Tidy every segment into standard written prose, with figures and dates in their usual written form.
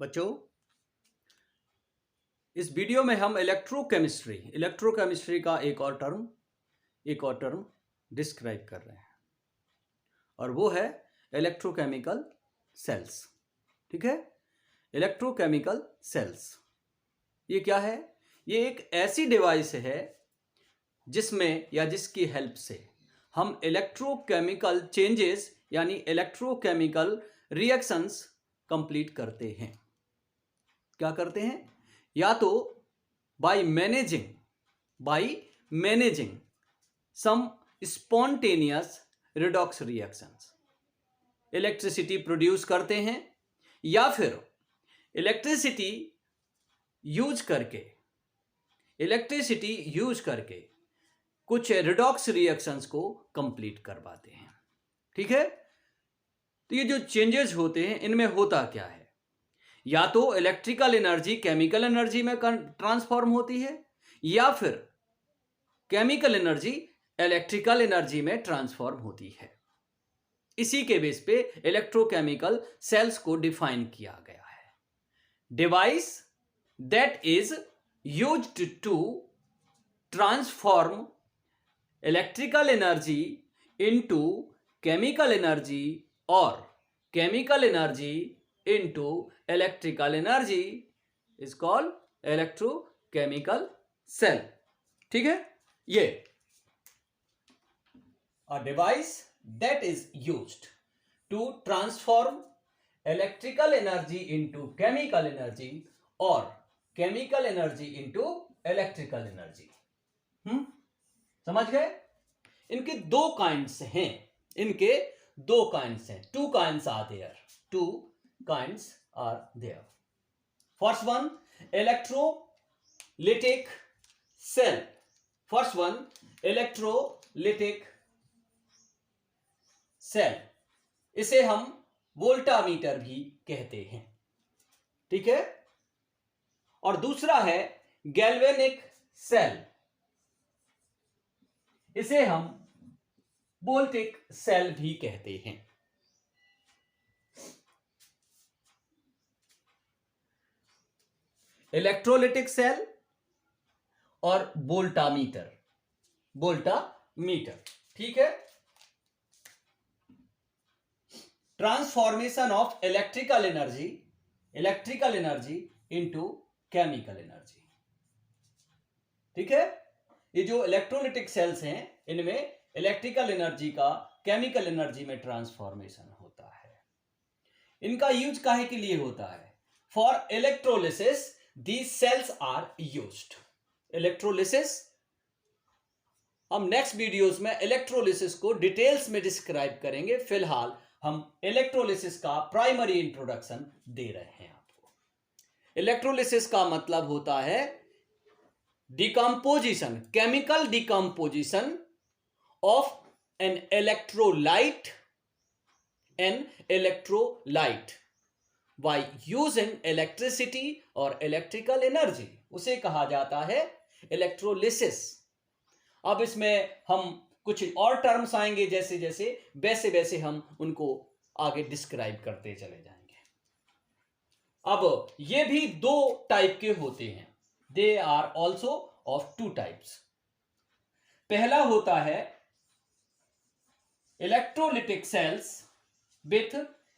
बच्चों, इस वीडियो में हम इलेक्ट्रोकेमिस्ट्री का एक और टर्म डिस्क्राइब कर रहे हैं और वो है इलेक्ट्रोकेमिकल सेल्स। ठीक है, इलेक्ट्रोकेमिकल सेल्स ये क्या है? ये एक ऐसी डिवाइस है जिसमें या जिसकी हेल्प से हम इलेक्ट्रोकेमिकल चेंजेस यानी इलेक्ट्रोकेमिकल रिएक्शंस कंप्लीट करते हैं। क्या करते हैं? या तो by managing some spontaneous redox reactions electricity produce करते हैं, या फिर इलेक्ट्रिसिटी यूज करके कुछ रिडॉक्स रिएक्शंस को कंप्लीट करवाते हैं। ठीक है, तो ये जो चेंजेस होते हैं इनमें होता क्या है? या तो इलेक्ट्रिकल एनर्जी केमिकल एनर्जी में ट्रांसफॉर्म होती है, या फिर केमिकल एनर्जी इलेक्ट्रिकल एनर्जी में ट्रांसफॉर्म होती है। इसी के बेस पे इलेक्ट्रोकेमिकल सेल्स को डिफाइन किया गया है। Device that is used to transform electrical energy into chemical energy और chemical energy into electrical energy is called electrochemical cell. ठीक है, ये a device that is used to transform electrical energy into chemical energy or chemical energy into electrical energy. समझ गए? इनके दो kinds हैं, two kinds are there. Two kinds are there. First one, electrolytic cell. इसे हम voltameter भी कहते हैं। ठीक है, और दूसरा है गैल्वेनिक सेल, इसे हम वोल्टिक सेल भी कहते हैं। इलेक्ट्रोलिटिक सेल और वोल्टामीटर। ठीक है, transformation of electrical energy into chemical energy. ठीक है, ये जो इलेक्ट्रोलिटिक सेल्स हैं इनमें इलेक्ट्रिकल एनर्जी का केमिकल एनर्जी में ट्रांसफॉर्मेशन होता है। इनका यूज काहे के लिए होता है? For electrolysis these cells are used. Electrolysis, हम नेक्स्ट वीडियोस में इलेक्ट्रोलिसिस को डिटेल्स में डिस्क्राइब करेंगे। फिलहाल हम इलेक्ट्रोलिसिस का प्राइमरी इंट्रोडक्शन दे रहे हैं आपको। इलेक्ट्रोलिसिस का मतलब होता है decomposition, chemical decomposition of an electrolyte by using electricity और electrical energy, उसे कहा जाता है इलेक्ट्रोलिसिस। अब इसमें हम कुछ और टर्म्स आएंगे, वैसे हम उनको आगे डिस्क्राइब करते चले जाएंगे। अब ये भी दो टाइप के होते हैं, they are also of two types. पहला होता है electrolytic cells with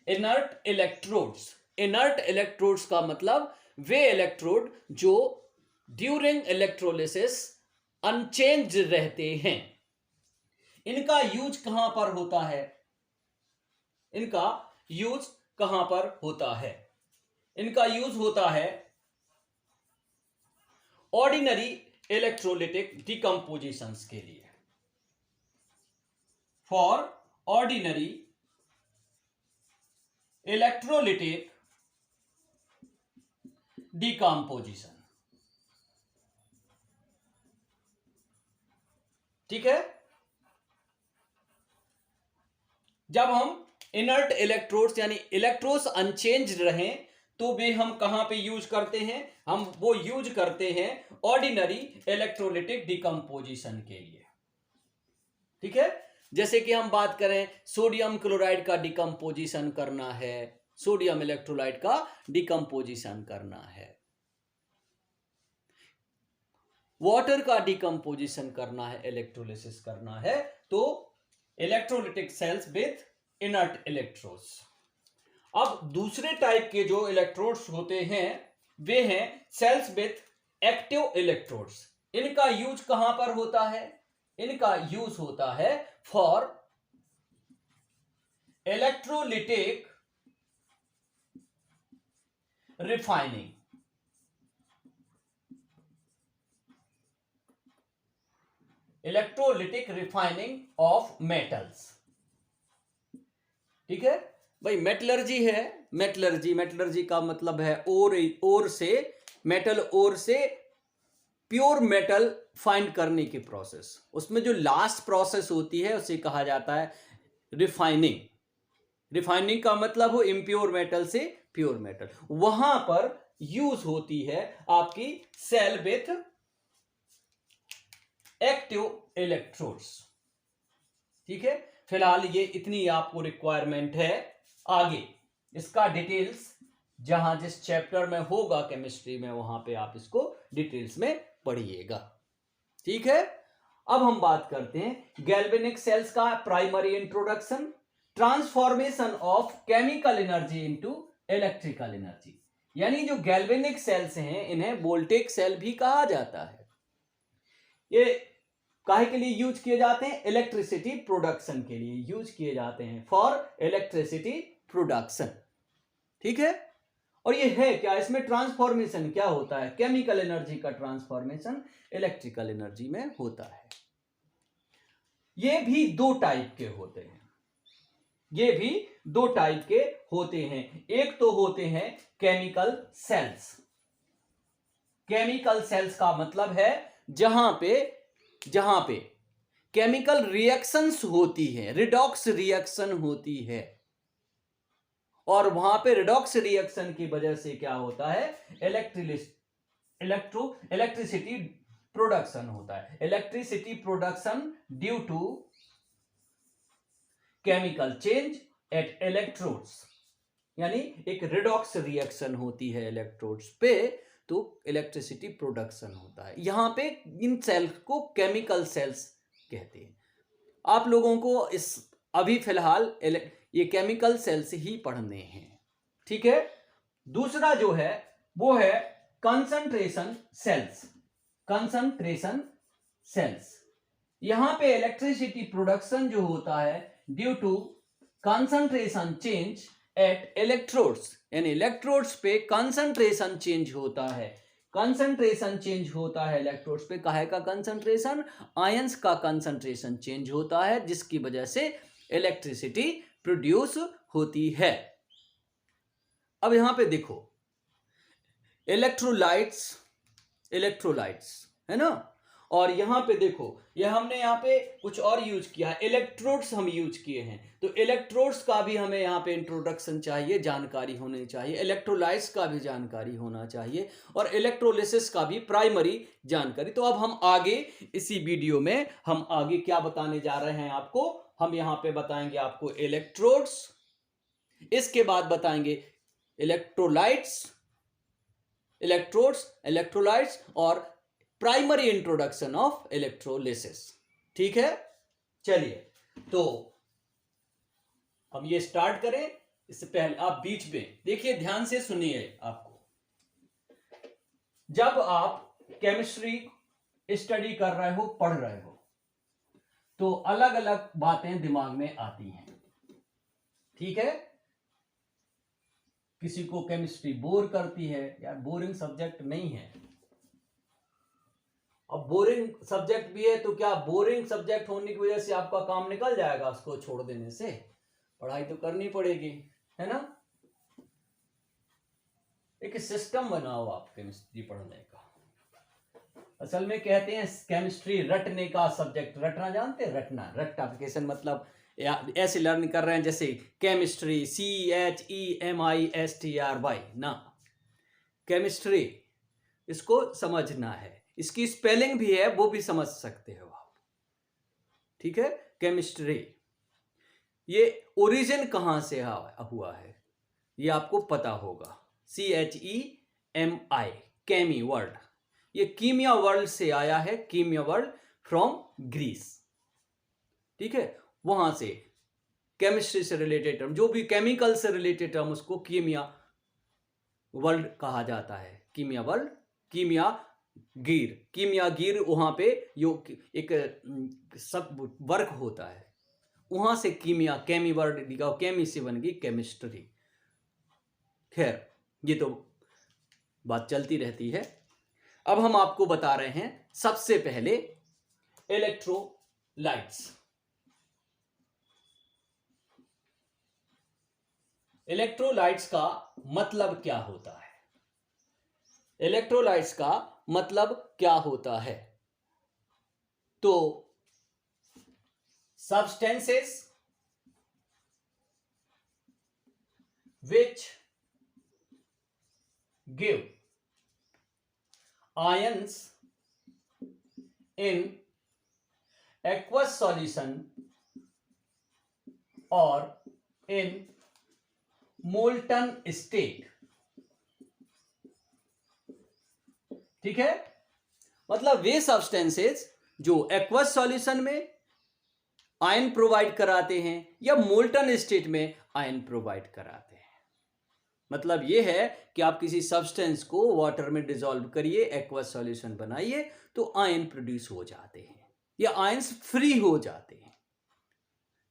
inert electrodes. Inert electrodes का मतलब वे इलेक्ट्रोड जो ड्यूरिंग इलेक्ट्रोलिसिस अनचेंज्ड रहते हैं। इनका यूज कहां पर होता है? इनका यूज होता है ऑर्डिनरी इलेक्ट्रोलिटिक डिकम्पोजिशंस के लिए। For ordinary electrolytic decomposition. ठीक है, जब हम इनर्ट इलेक्ट्रोड्स यानी इलेक्ट्रोड्स अनचेंज्ड रहें तो वे हम कहां पे यूज करते हैं? हम वो यूज करते हैं ऑर्डिनरी इलेक्ट्रोलिटिक डिकम्पोजिशन के लिए। ठीक है, जैसे कि हम बात करें सोडियम क्लोराइड का डिकम्पोजिशन करना है सोडियम इलेक्ट्रोलाइट का डिकम्पोजिशन करना है, वाटर का डिकम्पोजिशन करना है, इलेक्ट्रोलिसिस करना है, तो electrolytic cells with inert electrodes. अब दूसरे टाइप के जो इलेक्ट्रोड्स होते हैं वे हैं सेल्स विथ एक्टिव इलेक्ट्रोड्स। इनका यूज कहां पर होता है? इनका यूज होता है for electrolytic refining, electrolytic refining of metals. ठीक है भाई, मेटलर्जी है, मेटलर्जी का मतलब है ओर से मेटल, ओर से प्योर मेटल फाइंड करने की प्रोसेस। उसमें जो लास्ट प्रोसेस होती है उसे कहा जाता है रिफाइनिंग। रिफाइनिंग का मतलब हो इम्प्योर मेटल से प्योर मेटल। वहां पर यूज होती है आपकी सेल विथ एक्टिव इलेक्ट्रोड्स। ठीक है, फिलहाल ये इतनी आपको रिक्वायरमेंट है। आगे इसका डिटेल्स जहां जिस चैप्टर में होगा केमिस्ट्री में, वहां पे आप इसको डिटेल्स में पढ़िएगा। ठीक है, अब हम बात करते हैं गैल्वेनिक सेल्स का primary introduction, transformation of chemical energy into electrical energy. यानी जो गैल्वेनिक सेल्स हैं इन्हें वोल्टेक सेल भी कहा जाता है। ये काहे के लिए यूज किए जाते हैं? इलेक्ट्रिसिटी प्रोडक्शन के लिए यूज किए जाते हैं, फॉर इलेक्ट्रिसिटी प्रोडक्शन। ठीक है, और ये है क्या? इसमें ट्रांसफॉर्मेशन क्या होता है? केमिकल एनर्जी का ट्रांसफॉर्मेशन इलेक्ट्रिकल एनर्जी में होता है। ये भी दो टाइप के होते हैं, ये भी दो टाइप के होते हैं। एक तो होते हैं केमिकल सेल्स। केमिकल सेल्स का मतलब है जहां पे केमिकल रिएक्शंस होती है, रिडॉक्स रिएक्शन होती है, और वहां पे रिडॉक्स रिएक्शन की वजह से क्या होता है? इलेक्ट्रिसिटी प्रोडक्शन होता है। Electricity production due to chemical change at electrodes, यानी एक रिडॉक्स रिएक्शन होती है इलेक्ट्रोड्स पे, तो इलेक्ट्रिसिटी प्रोडक्शन होता है। यहां पे इन सेल्स को केमिकल सेल्स कहते हैं। आप लोगों को इस अभी फिलहाल ये केमिकल सेल्स ही पढ़ने हैं। ठीक है, दूसरा जो है वो है कंसंट्रेशन सेल्स। कंसंट्रेशन सेल्स, यहां पे इलेक्ट्रिसिटी प्रोडक्शन जो होता है due to concentration change at electrodes, यानी इलेक्ट्रोड्स पे कंसंट्रेशन चेंज होता है। कंसंट्रेशन चेंज होता है इलेक्ट्रोड्स पे। काहे का कंसंट्रेशन? आयंस का कंसंट्रेशन चेंज होता है, जिसकी वजह से इलेक्ट्रिसिटी प्रोड्यूस होती है। अब यहां पे देखो, इलेक्ट्रोलाइट्स है ना, और यहां पे देखो, ये हमने यहां पे कुछ और यूज किया है, इलेक्ट्रोड्स हम यूज किए हैं। तो इलेक्ट्रोड्स का भी हमें यहां पे इंट्रोडक्शन चाहिए, जानकारी होनी चाहिए। इलेक्ट्रोलाइट्स का भी जानकारी होना चाहिए, और इलेक्ट्रोलिसिस का भी प्राइमरी जानकारी। तो अब हम आगे इसी वीडियो में हम आगे क्या बताने जा रहे हैं आपको? हम यहां पे बताएंगे आपको इलेक्ट्रोड्स, इसके बाद बताएंगे इलेक्ट्रोलाइट्स, इलेक्ट्रोलाइट्स और प्राइमरी इंट्रोडक्शन ऑफ इलेक्ट्रोलिसिस। ठीक है, चलिए तो हम ये स्टार्ट करें। इससे पहले आप बीच में देखिए, ध्यान से सुनिए। आपको जब आप केमिस्ट्री स्टडी कर रहे हो, पढ़ रहे हो, तो अलग अलग बातें दिमाग में आती हैं। ठीक है, किसी को केमिस्ट्री बोर करती है, यार बोरिंग सब्जेक्ट नहीं है। अब बोरिंग सब्जेक्ट भी है तो क्या बोरिंग सब्जेक्ट होने की वजह से आपका काम निकल जाएगा उसको छोड़ देने से? पढ़ाई तो करनी पड़ेगी, है ना। एक सिस्टम बनाओ आप केमिस्ट्री पढ़ने का। असल में कहते हैं केमिस्ट्री रटने का सब्जेक्ट। रटना जानते हैं? रटना, रट्टाफिकेशन मतलब ऐसे लर्न कर रहे हैं जैसे केमिस्ट्री CHEMISTRY ना। केमिस्ट्री इसको समझना है, इसकी स्पेलिंग भी है, वो भी समझ सकते हो आप। ठीक है, केमिस्ट्री ये ओरिजिन कहां से हुआ है? ये आपको पता होगा, CHEMI, केमी वर्ड। ये कीमिया वर्ल्ड से आया है, कीमिया वर्ल्ड फ्रॉम ग्रीस, ठीक है। वहां से केमिस्ट्री से रिलेटेड टर्म, जो भी केमिकल से रिलेटेड टर्म, उसको कीमिया वर्ल्ड कहा जाता है। कीमिया वर्ल्ड, कीमिया गिर वहां पे यो एक सब वर्क होता है, वहां से कीमिया, केमी वर्ड दिखा, केमी से बन गई केमिस्ट्री। खैर, ये तो बात चलती रहती है। अब हम आपको बता रहे हैं सबसे पहले इलेक्ट्रोलाइट्स। इलेक्ट्रोलाइट्स का मतलब क्या होता है? इलेक्ट्रोलाइट्स का मतलब क्या होता है? तो substances which give ions in aqueous solution or in molten state, ठीक है। मतलब वे सब्सटेंसेस जो एक्वस सॉल्यूशन में आयन प्रोवाइड कराते हैं या मोल्टन स्टेट में आयन प्रोवाइड कराते हैं। मतलब यह है कि आप किसी सब्सटेंस को वाटर में डिसॉल्व करिए, एक्वस सॉल्यूशन बनाइए, तो आयन प्रोड्यूस हो जाते हैं या आयंस फ्री हो जाते हैं।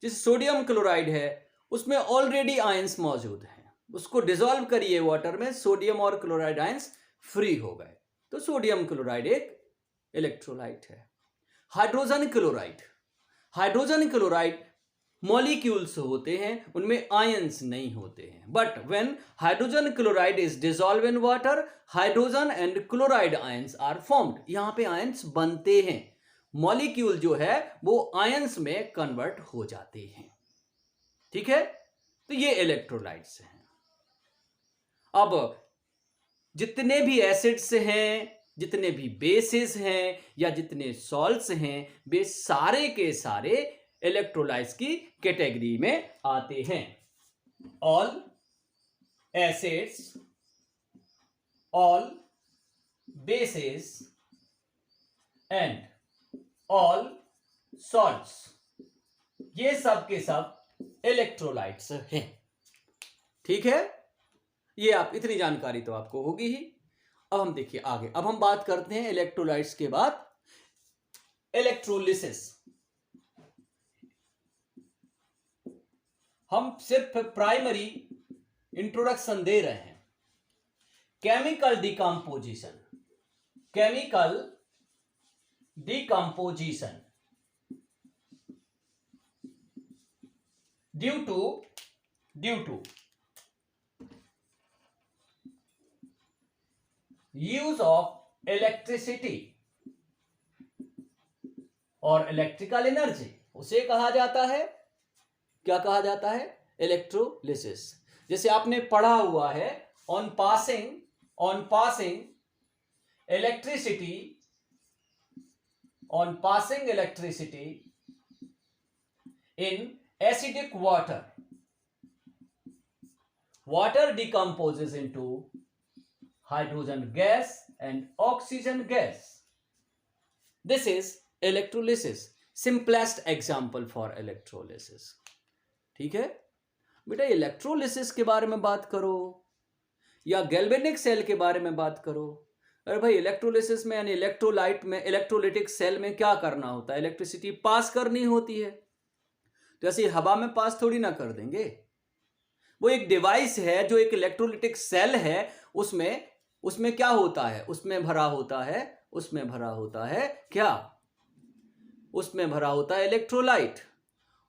जैसे सोडियम क्लोराइड है, उसमें ऑलरेडी आयंस मौजूद हैं, उसको डिसॉल्व करिए वाटर में, सोडियम और क्लोराइड आयंस फ्री हो गए, तो सोडियम क्लोराइड एक इलेक्ट्रोलाइट है। हाइड्रोजन क्लोराइड मॉलिक्यूल्स होते हैं, उनमें आयंस नहीं होते हैं, but when hydrogen chloride is dissolve in water, hydrogen and chloride ions are formed. यहां पे आयंस बनते हैं, मॉलिक्यूल जो है वो आयंस में कन्वर्ट हो जाते हैं, ठीक है। तो ये इलेक्ट्रोलाइट्स हैं। अब जितने भी एसिड्स हैं, जितने भी बेसिस हैं या जितने सॉल्ट्स हैं, वे सारे के सारे इलेक्ट्रोलाइट्स की कैटेगरी में आते हैं। All acids, all basis and all salts, ये सब के सब इलेक्ट्रोलाइट्स हैं, ठीक है। ये आप इतनी जानकारी तो आपको होगी ही। अब हम देखिए आगे, अब हम बात करते हैं इलेक्ट्रोलाइट्स के बाद इलेक्ट्रोलिसिस। हम सिर्फ प्राइमरी इंट्रोडक्शन दे रहे हैं। Chemical decomposition, chemical decomposition due to use of electricity और इलेक्ट्रिकल एनर्जी, उसे कहा जाता है, क्या कहा जाता है? इलेक्ट्रोलिसिस। जैसे आपने पढ़ा हुआ है, on passing electricity in acidic water decomposes into hydrogen gas and oxygen gas. This is electrolysis, simplest example for electrolysis, ठीक है बेटा। इलेक्ट्रोलिसिस के बारे में बात करो या गैल्वेनिक सेल के बारे में बात करो, अरे भाई इलेक्ट्रोलिसिस में यानी इलेक्ट्रोलाइट में, इलेक्ट्रोलिटिक सेल में क्या करना होता है? इलेक्ट्रिसिटी पास करनी होती है। तो ऐसे हवा में पास थोड़ी ना कर देंगे, वो एक डिवाइस है जो एक इलेक्ट्रोलिटिक सेल है, उसमें क्या होता है? उसमें भरा होता है क्या? उसमें भरा होता है इलेक्ट्रोलाइट,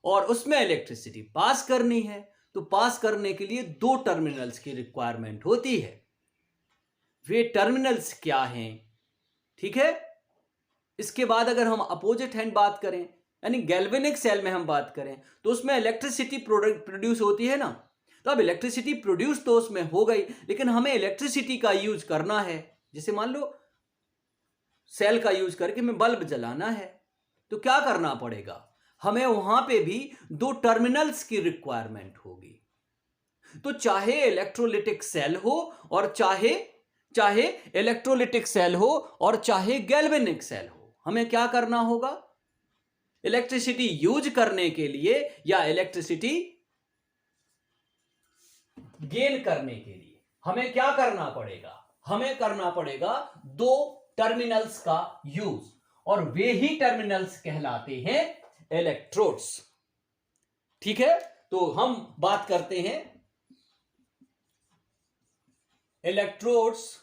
और उसमें इलेक्ट्रिसिटी पास करनी है। तो पास करने के लिए दो टर्मिनल्स की रिक्वायरमेंट होती है। वे टर्मिनल्स क्या हैं? ठीक है। इसके बाद अगर हम अपोजिट हैंड बात करें, यानी गैल्वेनिक सेल में हम बात करें, तो उसमें इलेक्ट्रिसिटी प्रोड्यूस होती है ना। तो अब इलेक्ट्रिसिटी प्रोड्यूस तो उसमें हो गई, लेकिन हमें इलेक्ट्रिसिटी का यूज करना है। जैसे मान लो सेल का यूज करके हमें बल्ब जलाना है, तो क्या करना पड़ेगा? हमें वहां पे भी दो टर्मिनल्स की रिक्वायरमेंट होगी। तो चाहे इलेक्ट्रोलिटिक सेल हो और चाहे इलेक्ट्रोलिटिक सेल हो और चाहे गैल्वेनिक सेल हो, हमें क्या करना होगा? इलेक्ट्रिसिटी यूज करने के लिए या इलेक्ट्रिसिटी गेन करने के लिए हमें क्या करना पड़ेगा? हमें करना पड़ेगा दो टर्मिनल्स का यूज, और वे ही टर्मिनल्स कहलाते हैं इलेक्ट्रोड्स। ठीक है, तो हम बात करते हैं इलेक्ट्रोड्स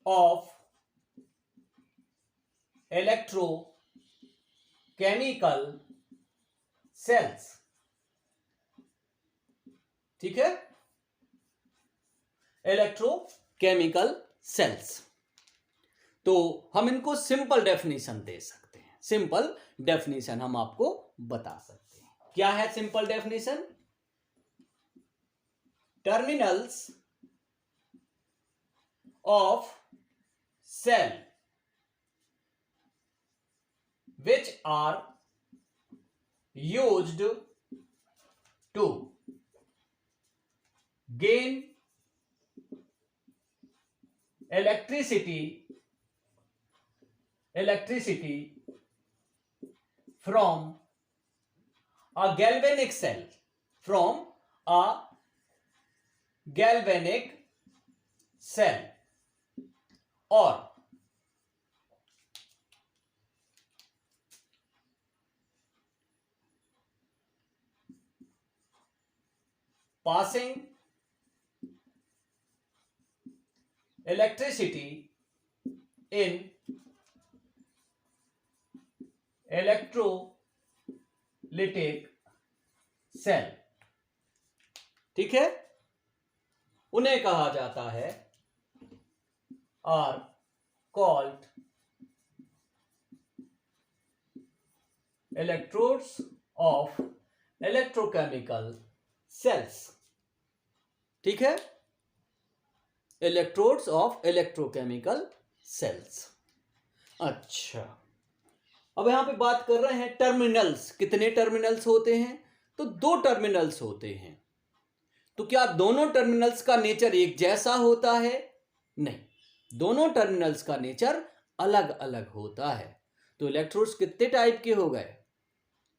ऑफ इलेक्ट्रोकेमिकल सेल्स। ठीक है, इलेक्ट्रोकेमिकल सेल्स। तो हम इनको सिंपल डेफिनेशन दे सकते हैं, सिंपल डेफिनेशन हम आपको बता सकते हैं। क्या है simple definition? Terminals of cell which are used to gain electricity from a galvanic cell, or passing electricity in electrolytic cell। ठीक है, उन्हें कहा जाता है are called electrodes of electrochemical cells. ठीक है, इलेक्ट्रोड्स ऑफ इलेक्ट्रोकेमिकल सेल्स। अच्छा, अब यहां पे बात कर रहे हैं टर्मिनल्स। कितने टर्मिनल्स होते हैं? तो दो टर्मिनल्स होते हैं। तो क्या दोनों टर्मिनल्स का नेचर एक जैसा होता है? नहीं, दोनों टर्मिनल्स का नेचर अलग अलग होता है। तो इलेक्ट्रोड्स कितने टाइप के हो गए?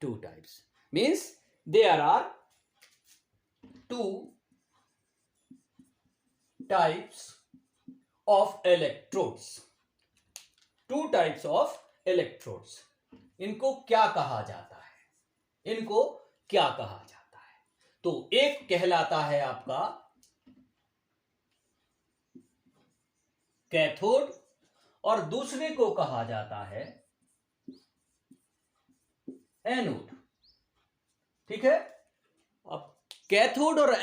2 types. Means there are 2 types of electrodes। 2 types of electrodes। इनको क्या कहा जाता है? इनको क्या कहा जाता है? तो एक कहलाता है आपका कैथोड और दूसरे को कहा जाता है एनोड। ठीक है, अब कैथोड और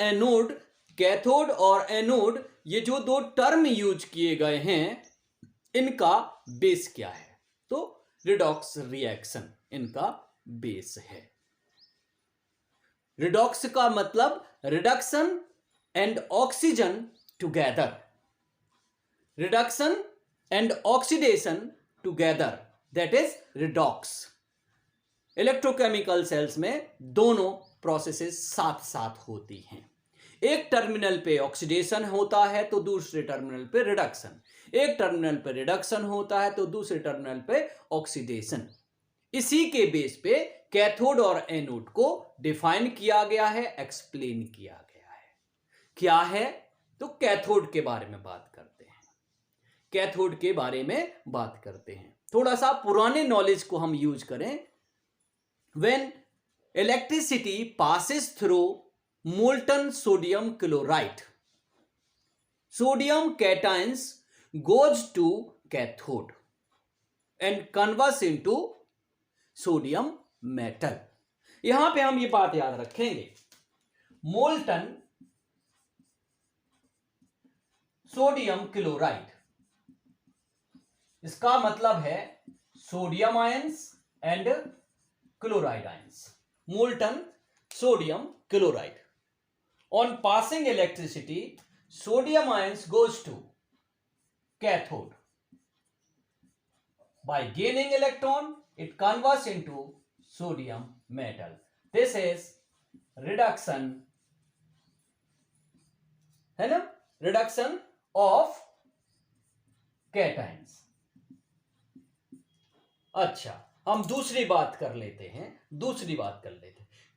एनोड ये जो दो टर्म यूज किए गए हैं, इनका बेस क्या है? तो रिडॉक्स रिएक्शन इनका बेस है। रिडॉक्स का मतलब reduction and oxygen together, reduction and oxidation together, that is redox. Electrochemical cells में दोनों प्रोसेसेस साथ साथ होती हैं। एक टर्मिनल पे ऑक्सीडेशन होता है तो दूसरे टर्मिनल पे रिडक्शन, एक टर्मिनल पे रिडक्शन होता है तो दूसरे टर्मिनल पे ऑक्सीडेशन। इसी के बेस पे कैथोड और एनोड को डिफाइन किया गया है, एक्सप्लेन किया गया है। क्या है? तो कैथोड के बारे में बात करते हैं। कैथोड के बारे में बात करते हैं। थोड़ा सा पुराने नॉलेज को हम यूज करें। When electricity passes through molten sodium chloride, sodium cations goes to cathode and converts into sodium metal। यहां पे हम ये बात याद रखेंगे, molten sodium chloride, इसका मतलब है sodium ions and chloride ions. molten sodium chloride। On passing electricity, sodium ions goes to cathode. By gaining electron, it converts into sodium metal. This is reduction है ना, रिडक्शन ऑफ कैटाइंस। अच्छा, हम दूसरी बात कर लेते हैं,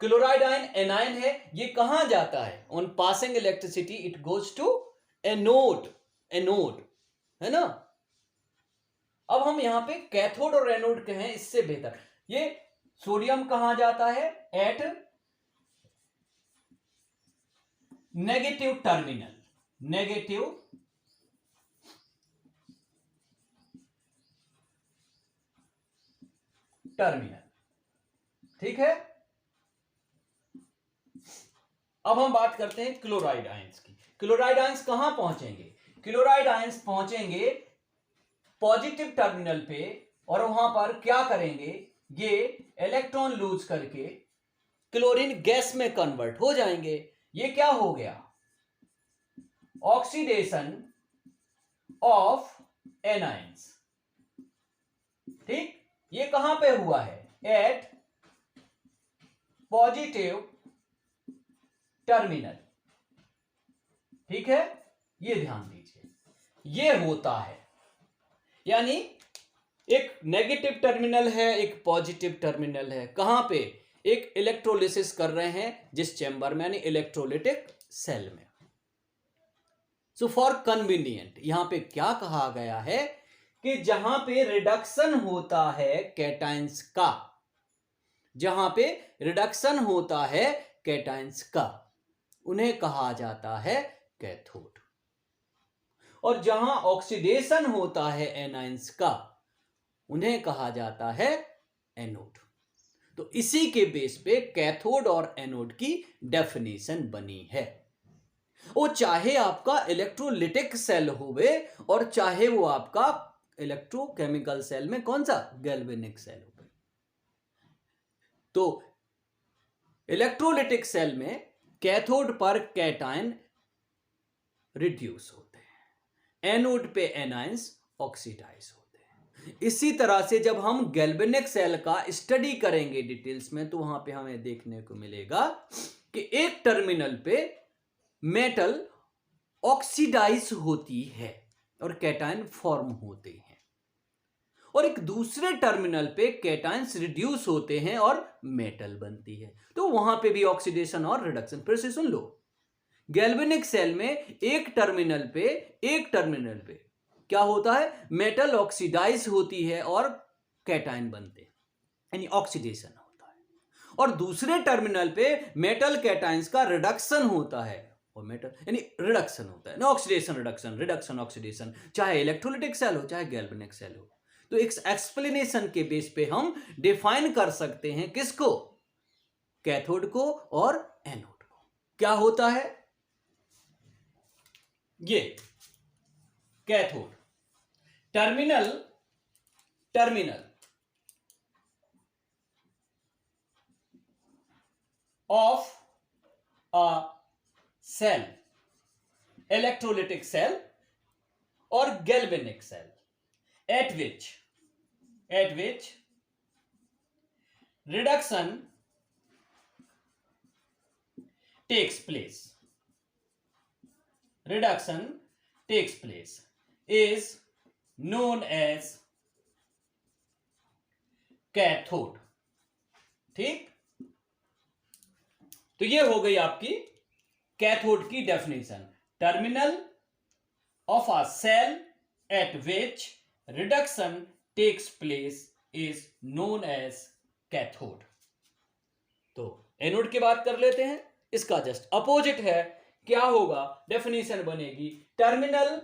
क्लोराइड आयन एनायन है, ये कहां जाता है? On passing electricity it goes to anode, है ना। अब हम यहां पे कैथोड और एनोड कहें इससे बेहतर, ये सोडियम कहां जाता है? एट नेगेटिव टर्मिनल, ठीक है। अब हम बात करते हैं क्लोराइड आयंस की। क्लोराइड आयंस कहां पहुंचेंगे? क्लोराइड आयंस पहुंचेंगे पॉजिटिव टर्मिनल पे, और वहां पर क्या करेंगे? ये इलेक्ट्रॉन लूज करके क्लोरीन गैस में कन्वर्ट हो जाएंगे। ये क्या हो गया? Oxidation of anions. ठीक, ये कहां पे हुआ है? At positive terminal. ठीक है, ये ध्यान दीजिए, ये होता है, यानी एक नेगेटिव टर्मिनल है, एक पॉजिटिव टर्मिनल है। कहां पे? एक इलेक्ट्रोलिसिस कर रहे हैं जिस चैम्बर में, यानी इलेक्ट्रोलिटिक सेल में। सो फॉर कन्वीनियंट यहां पे क्या कहा गया है कि जहां पे रिडक्शन होता है कैटाइंस का, जहां पे रिडक्शन होता है कैटाइंस का, उन्हें कहा जाता है कैथोड। और जहां ऑक्सीडेशन होता है एनायंस का, उन्हें कहा जाता है एनोड। तो इसी के बेस पे कैथोड और एनोड की डेफिनेशन बनी है। वो चाहे आपका इलेक्ट्रोलिटिक सेल होवे और चाहे वो आपका इलेक्ट्रोकेमिकल सेल में कौन सा, गैल्वेनिक सेल हो। तो इलेक्ट्रोलिटिक सेल में कैथोड पर कैटायन रिड्यूस होते हैं, एनोड पे एनायंस ऑक्सीडाइज होते हैं। इसी तरह से जब हम गैल्वेनिक सेल का स्टडी करेंगे डिटेल्स में, तो वहां पे हमें देखने को मिलेगा कि एक टर्मिनल पे मेटल ऑक्सीडाइज होती है और कैटायन फॉर्म होते हैं, और एक दूसरे टर्मिनल पे कैटायंस रिड्यूस होते हैं और मेटल बनती है। तो वहां पे भी ऑक्सीडेशन और रिडक्शन। फिर से सुन लो, गैल्वेनिक सेल में एक टर्मिनल पे क्या होता है? मेटल ऑक्सीडाइज होती है और कैटायन बनते हैं, यानी ऑक्सीडेशन होता है। और दूसरे टर्मिनल पे मेटल कैटायंस का रिडक्शन होता है, और मेटल यानी रिडक्शन होता है ना, ऑक्सीडेशन रिडक्शन ऑक्सीडेशन, चाहे इलेक्ट्रोलिटिक सेल हो चाहे गैल्वेनिक सेल हो। तो एक एक्सप्लेनेशन के बेस पे हम डिफाइन कर सकते हैं किसको? कैथोड को और एनोड को। क्या होता है ये? Cathode terminal of a cell, electrolytic cell और galvanic cell, at which reduction takes place is known as cathode. ठीक, तो ये हो गई आपकी कैथोड की definition. Terminal of a cell at which reduction takes place is known as cathode। तो anode की बात कर लेते हैं, इसका जस्ट अपोजिट है। क्या होगा? डेफिनेशन बनेगी terminal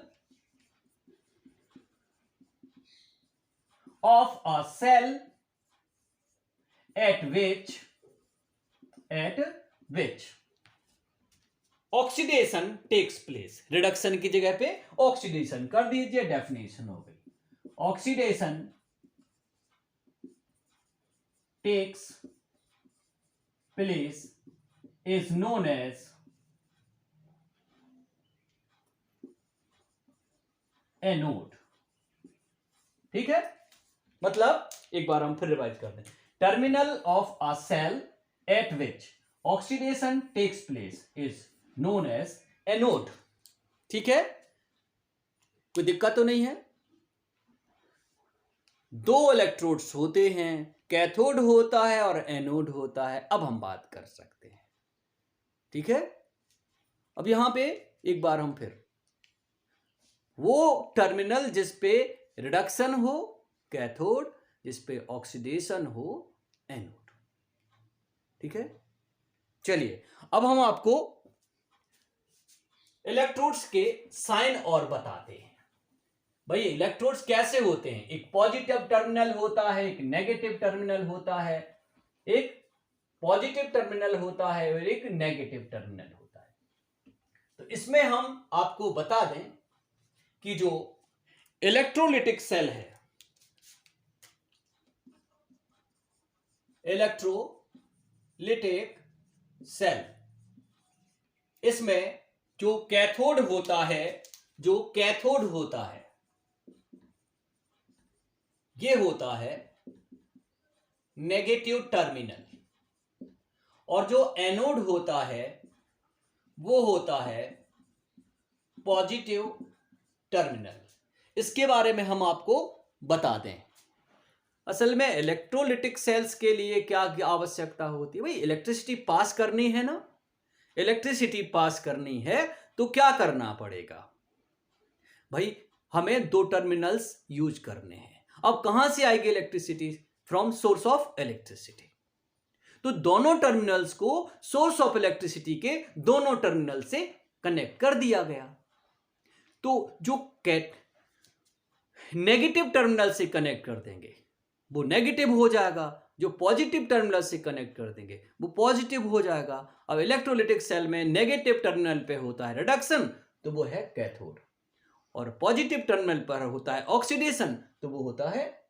of a cell at which oxidation takes place. Reduction की जगह पे ऑक्सीडेशन कर दीजिए, डेफिनेशन हो गई। Oxidation takes place is known as anode. ठीक है, मतलब एक बार हम फिर रिवाइज कर दें। Terminal of a cell at which oxidation takes place is known as anode। ठीक है, कोई दिक्कत तो नहीं है। दो इलेक्ट्रोड्स होते हैं, कैथोड होता है और एनोड होता है। अब हम बात कर सकते हैं, ठीक है। अब यहां पे एक बार हम फिर वो टर्मिनल जिस पे रिडक्शन हो कैथोड, जिस पे ऑक्सीडेशन हो एनोड, ठीक है। चलिए अब हम आपको इलेक्ट्रोड्स के साइन और बताते हैं। भाई इलेक्ट्रोड्स कैसे होते हैं, एक पॉजिटिव टर्मिनल होता है, एक नेगेटिव टर्मिनल होता है, एक पॉजिटिव टर्मिनल होता है और एक नेगेटिव टर्मिनल होता है। तो इसमें हम आपको बता दें कि जो इलेक्ट्रोलिटिक सेल है, इलेक्ट्रोलिटिक सेल, इसमें जो कैथोड होता है, जो कैथोड होता है ये होता है नेगेटिव टर्मिनल, और जो एनोड होता है वो होता है पॉजिटिव टर्मिनल। इसके बारे में हम आपको बता दें। असल में इलेक्ट्रोलिटिक सेल्स के लिए क्या आवश्यकता होती है, भाई इलेक्ट्रिसिटी पास करनी है ना, इलेक्ट्रिसिटी पास करनी है तो क्या करना पड़ेगा भाई, हमें दो टर्मिनल्स यूज करने हैं। अब कहां से आएगी electricity, from source of electricity. तो दोनों टर्मिनल्स को सोर्स ऑफ इलेक्ट्रिसिटी के दोनों टर्मिनल से कनेक्ट कर दिया गया। तो जो नेगेटिव टर्मिनल से कनेक्ट कर देंगे वो नेगेटिव हो जाएगा, जो पॉजिटिव टर्मिनल से कनेक्ट कर देंगे वो पॉजिटिव हो जाएगा। अब इलेक्ट्रोलिटिक सेल में नेगेटिव टर्मिनल पे होता है रिडक्शन, तो वो है कैथोड, और पॉजिटिव टर्मिनल पर होता है ऑक्सीडेशन, तो वो होता है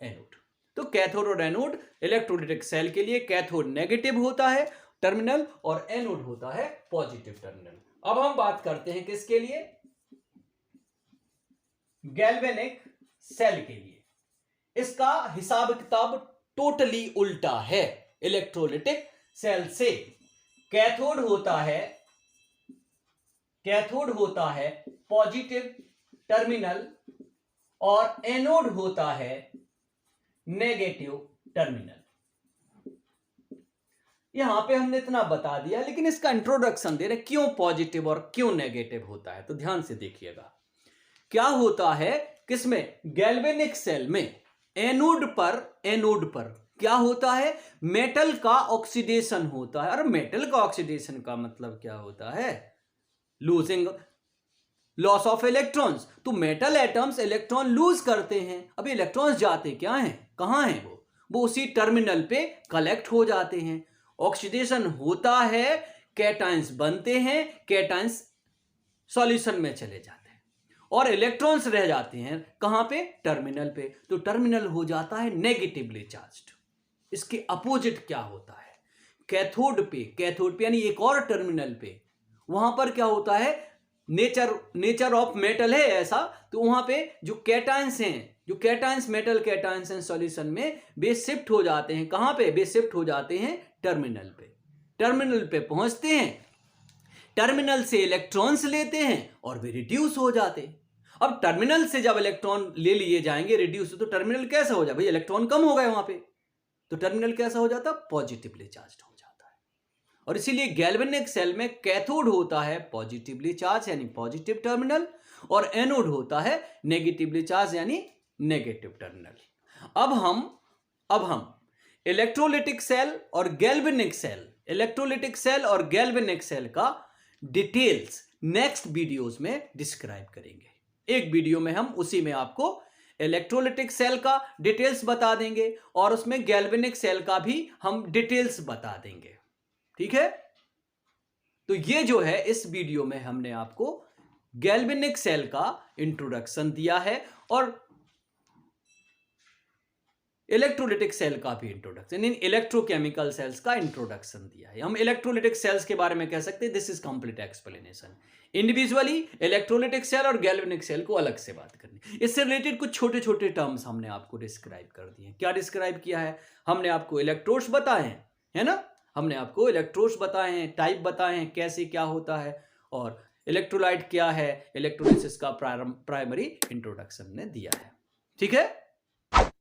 एनोड। तो कैथोड और एनोड इलेक्ट्रोलिटिक सेल के लिए, कैथोड नेगेटिव होता है टर्मिनल और एनोड होता है पॉजिटिव टर्मिनल। अब हम बात करते हैं किसके लिए, गैल्वेनिक सेल के लिए। इसका हिसाब किताब टोटली उल्टा है इलेक्ट्रोलिटिक सेल से। कैथोड होता है पॉजिटिव टर्मिनल और एनोड होता है नेगेटिव टर्मिनल। यहां पे हमने इतना बता दिया, लेकिन इसका इंट्रोडक्शन दे रहे क्यों पॉजिटिव और क्यों नेगेटिव होता है। तो ध्यान से देखिएगा क्या होता है, किसमें, गैल्वेनिक सेल में एनोड पर क्या होता है, मेटल का ऑक्सीडेशन होता है। और मेटल का ऑक्सीडेशन का मतलब क्या होता है, लॉस ऑफ इलेक्ट्रॉन्स। तो मेटल एटम्स इलेक्ट्रॉन लूज करते हैं। अब इलेक्ट्रॉन्स जाते क्या हैं, कहां हैं, वो उसी टर्मिनल पे कलेक्ट हो जाते हैं। ऑक्सीडेशन होता है, कैटायंस बनते हैं, कैटायंस सॉल्यूशन में चले जाते हैं और इलेक्ट्रॉन्स रह जाते हैं कहां पे, टर्मिनल पे। तो टर्मिनल हो जाता है नेगेटिवली चार्ज्ड। इसके अपोजिट क्या होता है, कैथोड पे यानी एक और टर्मिनल पे, वहां पर क्या होता है, नेचर ऑफ मेटल है ऐसा, तो वहां पे जो कैटायंस हैं, जो कैटायंस मेटल कैटायंस हैं सॉल्यूशन में, वे शिफ्ट हो जाते हैं कहां पे, वे शिफ्ट हो जाते हैं टर्मिनल पे। टर्मिनल पे पहुंचते हैं, टर्मिनल से इलेक्ट्रॉन्स लेते हैं और वे रिड्यूस हो जाते हैं। अब टर्मिनल से जब इलेक्ट्रॉन ले लिए जाएंगे रिड्यूस, तो टर्मिनल कैसा हो जाए भाई, इलेक्ट्रॉन कम हो गए वहां पे, तो टर्मिनल कैसा हो जाता, पॉजिटिवली चार्ज्ड हो जाता है। और इसीलिए गैल्वेनिक सेल में कैथोड होता है पॉजिटिवली चार्ज यानी पॉजिटिव टर्मिनल, और एनोड होता है नेगेटिवली चार्ज यानी नेगेटिव टर्मिनल। अब हम इलेक्ट्रोलिटिक सेल और गैल्वेनिक सेल का डिटेल्स नेक्स्ट वीडियोस में डिस्क्राइब करेंगे। एक वीडियो में हम उसी में आपको इलेक्ट्रोलिटिक सेल का डिटेल्स बता देंगे और उसमें गैल्वेनिक सेल का भी हम डिटेल्स बता देंगे, ठीक है। तो ये जो है इस वीडियो में हमने आपको गैल्वेनिक सेल का इंट्रोडक्शन दिया है और इलेक्ट्रोलिटिक सेल का भी इंट्रोडक्शन, इलेक्ट्रोकेमिकल सेल्स का इंट्रोडक्शन दिया है। हम इलेक्ट्रोलिटिक सेल्स के बारे में कह सकते हैं this is complete explanation. Individually electrolytic cell और गैल्वेनिक सेल को अलग से बात करनी। इससे रिलेटेड कुछ छोटे छोटे टर्म्स हमने आपको डिस्क्राइब कर दिए। क्या डिस्क्राइब किया है, हमने आपको इलेक्ट्रोड्स बताए हैं, है ना, हमने आपको इलेक्ट्रोड्स बताए हैं, टाइप बताए हैं कैसे क्या होता है, और इलेक्ट्रोलाइट क्या है, इलेक्ट्रोलिसिस का प्राइमरी इंट्रोडक्शन ने दिया है। ठीक है।